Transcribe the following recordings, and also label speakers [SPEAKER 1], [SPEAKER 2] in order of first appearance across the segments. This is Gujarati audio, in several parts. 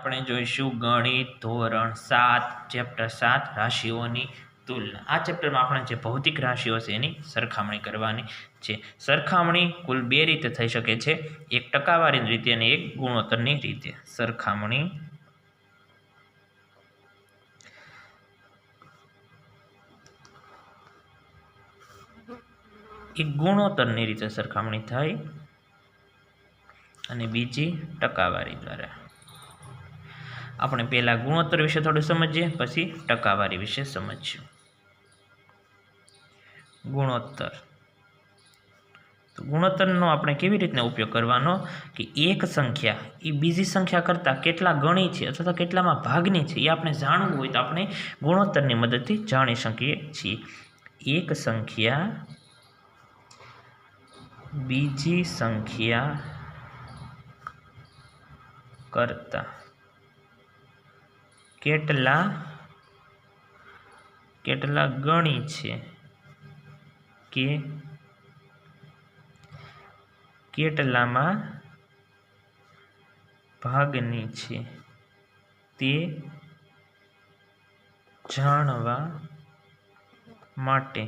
[SPEAKER 1] આપણે જોઈશું ગણિત ધોરણ 7 ચેપ્ટર 7 રાશિઓની તુલના। આ ચેપ્ટરમાં આપણે જે ભૌતિક રાશિઓ છે એની સરખામણી કરવાની છે। સરખામણી કુલ બે રીતે થઈ શકે છે, એક ટકાવારીની રીતે અને એક ગુણોત્તરની રીતે। સરખામણી એક ગુણોત્તરની રીતે સરખામણી થાય અને બીજી ટકાવારી દ્વારા। આપણે પહેલા ગુણોત્તર વિશે થોડું સમજીએ, પછી ટકાવારી વિશે સમજીશું। ગુણોત્તર તો ગુણોત્તરનો આપણે કેવી રીતના ઉપયોગ કરવાનો કે એક સંખ્યા એ બીજી સંખ્યા કરતાં કેટલા ગણી છે અથવા તો કેટલામાં ભાગની છે એ આપણે જાણવું હોય તો આપણે ગુણોત્તરની મદદથી જાણી શકીએ છીએ। એક સંખ્યા બીજી સંખ્યા કરતાં કેટલા ગણી છે કે કેટલામાં ભાગની છે તે જાણવા માટે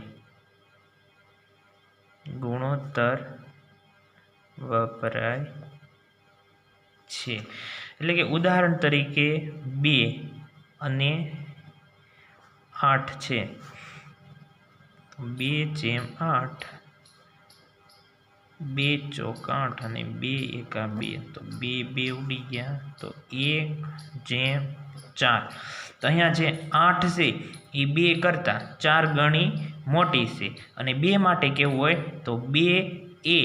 [SPEAKER 1] ગુણોત્તર વપરાય છે। એટલે કે ઉદાહરણ તરીકે 2 અને 8 છે, 2/8, 2 ચોક 8 અને 2 એકા 2, તો 2 ઉડી ગયા, તો 1/4। તો અહીંયા જે 8 છે એ 2 કરતાં 4 ગણી મોટી છે, અને 2 માટે કેવું હોય તો 2 એ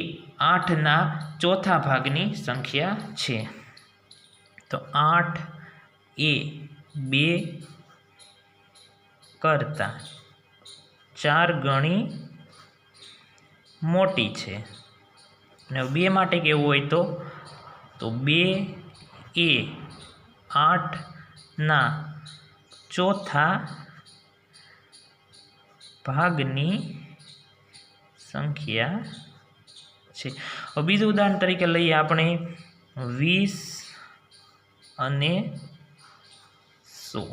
[SPEAKER 1] 8ના ચોથા ભાગની સંખ્યા છે। તો 8 એ 2 કરતાં 4 ગણી મોટી છે, અને 2 માટે કેવું હોય તો 2 એ 8ના ચોથા ભાગની સંખ્યા છે। હવે બીજું ઉદાહરણ તરીકે લઈએ આપણે 20 અને 100,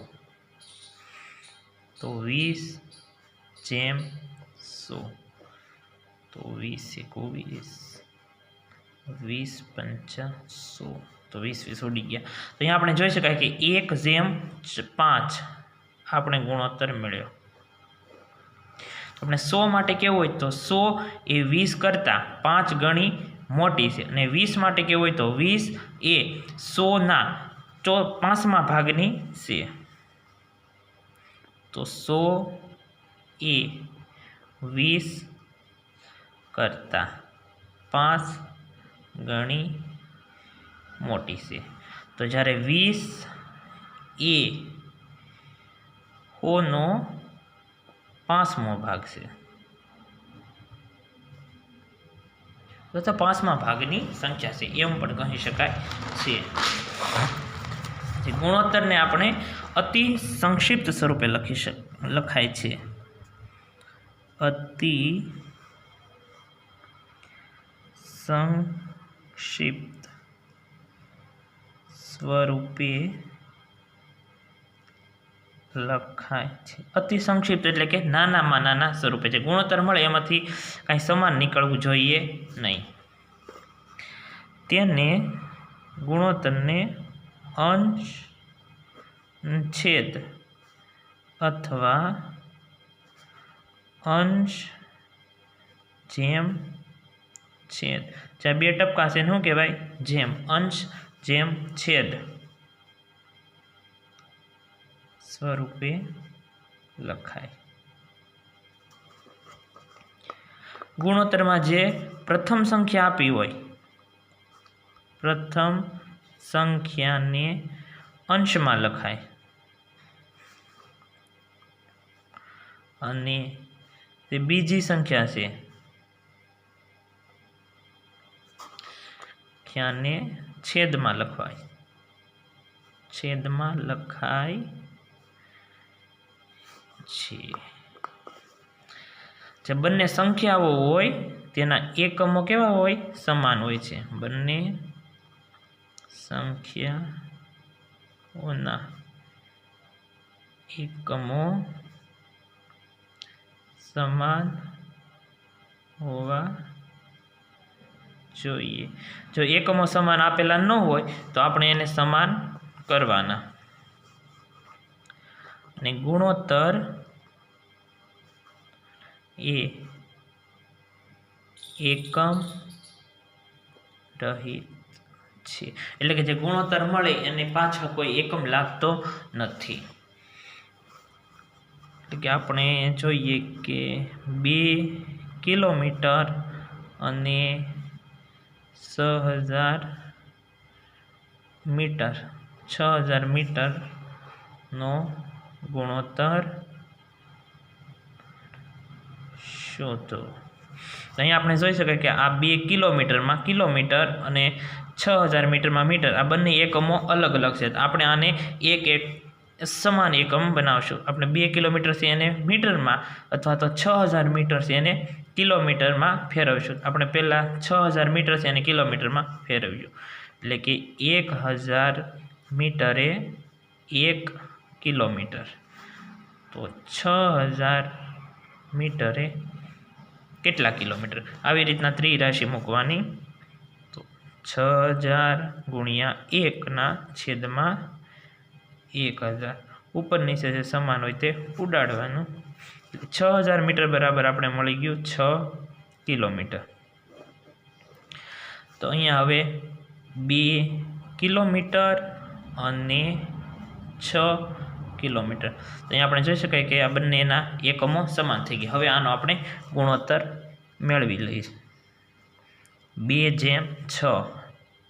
[SPEAKER 1] તો 20/100, તો 20 × 21, 20 × 100, તો 20 ઉડી ગયા। તો અહીંયા આપણે જોઈ શકાય કે 1/5 આપણે ગુણોત્તર મળ્યો। આપણે 100 માટે કેવું હોય તો 100 એ 20 કરતાં 5 ગણી મોટી છે, અને 20 માટે કેવું હોય તો 20 એ 100ના 5મા ભાગની છે, તો 100 એ 20 કરતાં 5 ગણી મોટી છે। તો જ્યારે 20 એ 100નો 5મો ભાગ છે, તો 5મા ભાગની સંખ્યા છે એમ પણ કહી શકાય છે। ગુણોત્તરને આપણે અતિ સંક્ષિપ્ત સ્વરૂપે લખાય છે, અતિ સંક્ષિપ્ત સ્વરૂપે લખાય છે। અતિ સંક્ષિપ્ત એટલે કે નાનામાં નાના સ્વરૂપે જે ગુણોત્તર મળે એમાંથી કાંઈ સમાન નીકળવું જોઈએ નહીં। તેને ગુણોત્તરને અંશ, છેદ અથવા અંશ જેમ છેદ, જ્યાં બે ટપકા છે શું કહેવાય જેમ, અંશ જેમ છેદ સ્વરૂપે લખાય। ગુણોત્તરમાં જે પ્રથમ સંખ્યા આપી હોય, પ્રથમ સંખ્યાને અંશમાં લખાય અને તે બીજી સંખ્યા છે સંખ્યાને છેદમાં લખાય છે। જે બંને સંખ્યાઓ હોય તેના એકમો કેવા હોય સમાન હોય છે, બંને સંખ્યા ઓના એકમો સમાન હોવા જોઈએ। જો એકમો સમાન આપેલા ન હોય તો આપણે એને સમાન કરવાના। અને ગુણોત્તર એ એકમ રહિત છે, એટલે કે જે ગુણોત્તર મળે એને પાછળ કોઈ એકમ લાગતો નથી। એટલે કે આપણે જોઈએ કે 2 કિલોમીટર અને 6000 મીટર 6000 મીટરનો ગુણોત્તર શોધો। અહીં આપણે જોઈ શકાય કે આ 2 કિલોમીટરમાં કિલોમીટર અને 6000 મીટરમાં મીટર, આ બંને એકમો અલગ અલગ છે। આપણે આને એક સમાન એકમ બનાવશું। આપણે 2 કિલોમીટર છે એને મીટરમાં અથવા તો 6000 મીટર છે એને કિલોમીટરમાં ફેરવશું। આપણે પહેલાં 6000 મીટર છે એને કિલોમીટરમાં ફેરવ્યું, એટલે કે 1000 મીટરે 1 કિલોમીટર, તો 6000 મીટરે કેટલા કિલોમીટર, આવી રીતના ત્રિરાશિ મૂકવાની। તો 6000 ગુણ્યા 1/1000, ઉપર નીચે જે સમાન હોય તે ઉડાડવાનું। 6000 મીટર બરાબર આપણે મળી ગયું 6 કિલોમીટર। તો અહીંયા હવે 2 કિલોમીટર અને 6 કિલોમીટર, તો અહીંયા આપણે જોઈ શકાય કે આ બંનેના એકમો સમાન થઈ ગયા। હવે આનો આપણે ગુણોત્તર મેળવી લઈએ। 2/6,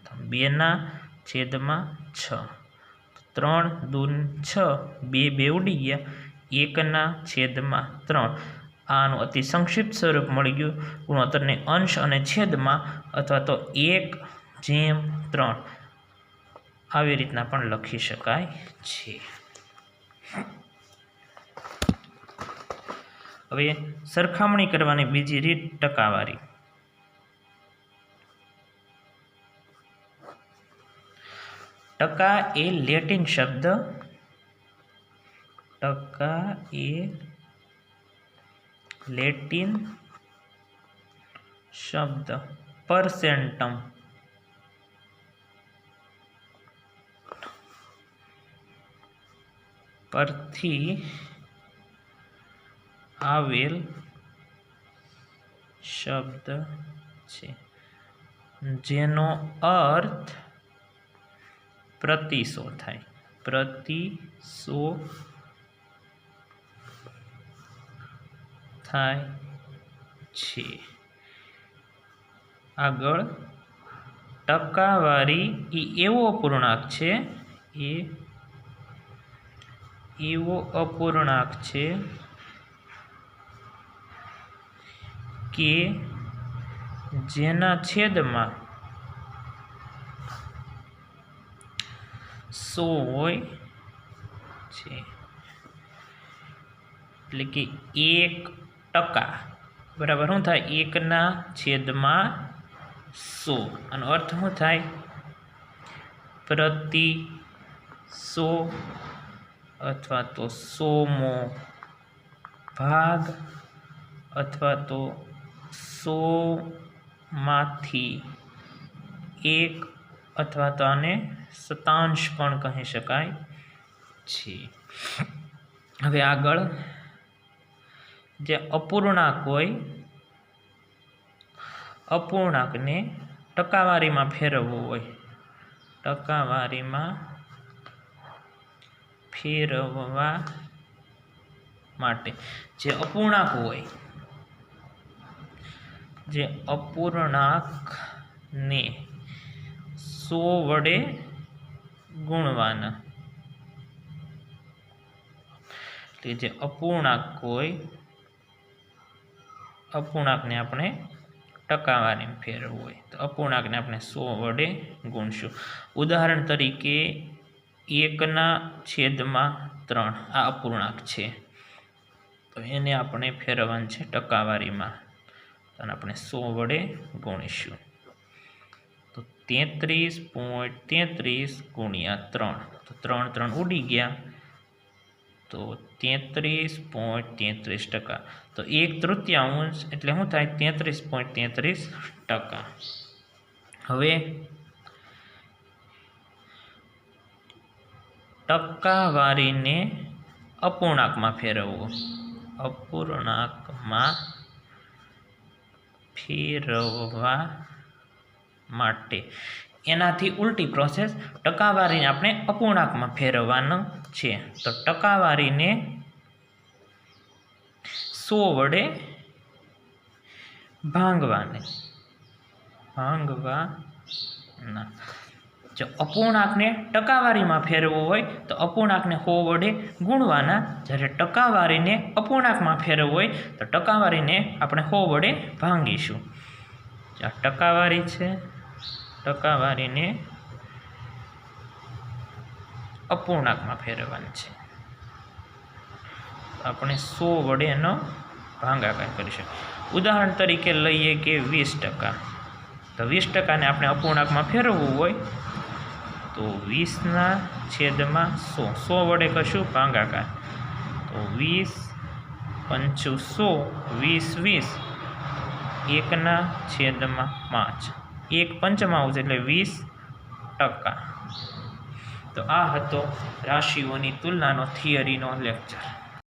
[SPEAKER 1] 2/6, 3 દૂ 6, 2 2 ઉડી ગયા, 1/3। આનું અતિ સંક્ષિપ્ત સ્વરૂપ મળી ગયું। ગુણોત્તરને અંશ અને છેદમાં અથવા તો 1/3 આવી રીતના પણ લખી શકાય છે। હવે સરખામણી કરવાની બીજી રીત ટકાવારી। ટકા એ લેટિન શબ્દ, ટકા એ લેટિન શબ્દ પરસેન્ટમ પરથી આવેલ શબ્દ છે, જેનો અર્થ પ્રતિસો થાય, પ્રતિસો થાય છે। આગળ ટકાવારી એ એવો અપૂર્ણાંક છે, એ એવો અપૂર્ણાંક છે કે જેના છેદમાં 100 હોય છે, એટલે કે 1% બરાબર શું થાય, 1/100। આનો અર્થ શું થાય, પ્રતિ 100 અથવા તો 100મો ભાગ અથવા તો 100માંથી 1 અથવા તો આને શતાંશ પણ કહી શકાય છે। હવે આગળ જે અપૂર્ણાંક હોય, અપૂર્ણાંકને ટકાવારીમાં ફેરવવો હોય, ટકાવારીમાં ફેરવવા માટે જે અપૂર્ણાંક હોય, જે અપૂર્ણાંકને 100 વડે ગુણવાના, એટલે જે અપૂર્ણાંક હોય, અપૂર્ણાંકને આપણે ટકાવારીમાં ફેરવવું હોય તો અપૂર્ણાંકને આપણે 100 વડે ગુણશું। ઉદાહરણ તરીકે 1/3 આ અપૂર્ણાંક છે, તો એને આપણે ફેરવવાનું છે ટકાવારીમાં, તો આપણે 100 વડે ગુણીશું। તો 33.33 ગુણ્યા 3 તો 3 3 ઉડી ગયા તો 33.33%. તો 1/3 એટલે શું થાય 33.33%. હવે ટકાવારીને અપૂર્ણાંકમાં ફેરવવો. અપૂર્ણાંકમાં ફેરવવા માટે એનાથી ઉલટી પ્રોસેસ, ટકાવારીને આપણે અપૂર્ણાંકમાં ફેરવવાનું છે. તો ટકાવારીને 100 વડે ભાંગવાના. જો અપૂર્ણાંકને ટકાવારીમાં ફેરવવું હોય તો અપૂર્ણાંકને 100 વડે ગુણવાના. જ્યારે ટકાવારીને અપૂર્ણાંકમાં ફેરવવું હોય તો ટકાવારીને આપણે 100 વડે ભાંગીશું. આ ટકાવારી છે, ટકાવારીને અપૂર્ણાંકમાં ફેરવવાની છે. આપણે 100 વડે એનો ભાગાકાર કરીશું. ઉદાહરણ તરીકે લઈએ કે 20%. તો 20%ને આપણે અપૂર્ણાંકમાં ફેરવવું હોય તો 20/100. 100 વડે કરશું ભાગાકાર. તો 20 × 100 20 1/5. 1/5 એટલે 20%. તો આ હતો રાશિઓની તુલનાનો થિયરીનો લેક્ચર.